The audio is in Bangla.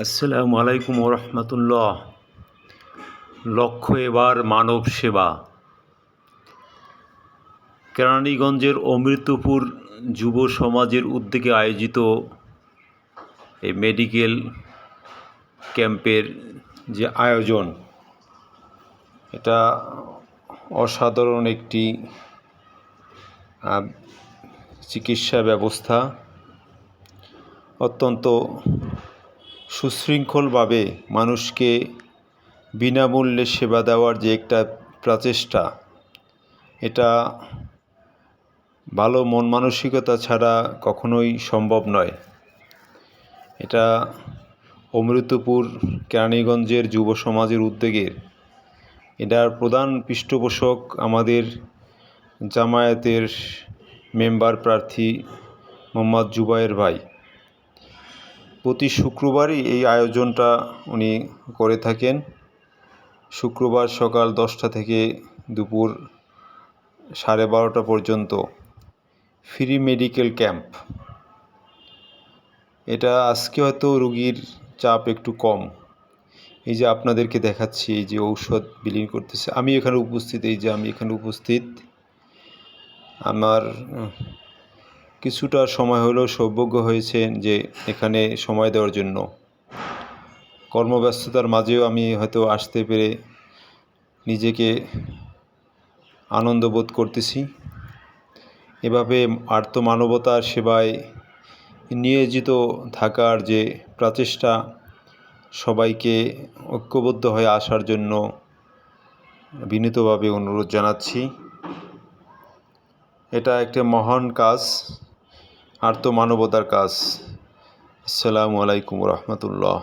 আসসালামু আলাইকুম রহমতুল্লাহ। লক্ষ্য এবার মানব সেবা। কেরানীগঞ্জের অমৃতপুর যুব সমাজের উদ্যোগে আয়োজিত এই মেডিকেল ক্যাম্পের যে আয়োজন, এটা অসাধারণ একটি চিকিৎসা ব্যবস্থা। অত্যন্ত সুশৃঙ্খলভাবে মানুষকে বিনামূল্যে সেবা দেওয়ার যে একটা প্রচেষ্টা, এটা ভালো মন মানসিকতা ছাড়া কখনোই সম্ভব নয়। এটা অমৃতপুর কেরানীগঞ্জের যুব সমাজের উদ্যোগের। এটার প্রধান পৃষ্ঠপোষক আমাদের জামায়াতের মেম্বার প্রার্থী মোহাম্মদ জুবায়ের ভাই। প্রতি শুক্রবারই এই আয়োজনটা উনি করে থাকেন। শুক্রবার সকাল 10টা থেকে দুপুর 12:30 পর্যন্ত ফ্রি মেডিকেল ক্যাম্প। এটা আজকে হয়তো রুগীর চাপ একটু কম। এই যে আপনাদেরকে দেখাচ্ছি, এই যে ঔষধ বিলি করতেছে, আমি এখানে উপস্থিত। আমার কিছুটা সময় হলেও সৌভাগ্য হয়েছে যে এখানে সময় দেওয়ার জন্য। কর্মব্যস্ততার মাঝেও আমি হয়তো আসতে পেরে নিজেকে আনন্দ বোধ করতেছি। এভাবে আর্তমানবতার সেবায় নিয়োজিত থাকার যে প্রচেষ্টা, সবাইকে ঐক্যবদ্ধ হয়ে আসার জন্য বিনীতভাবে অনুরোধ জানাচ্ছি। এটা একটা মহান কাজ, আর্তমানবতার কাজ। আসসালামু আলাইকুম রহমতুল্লাহ।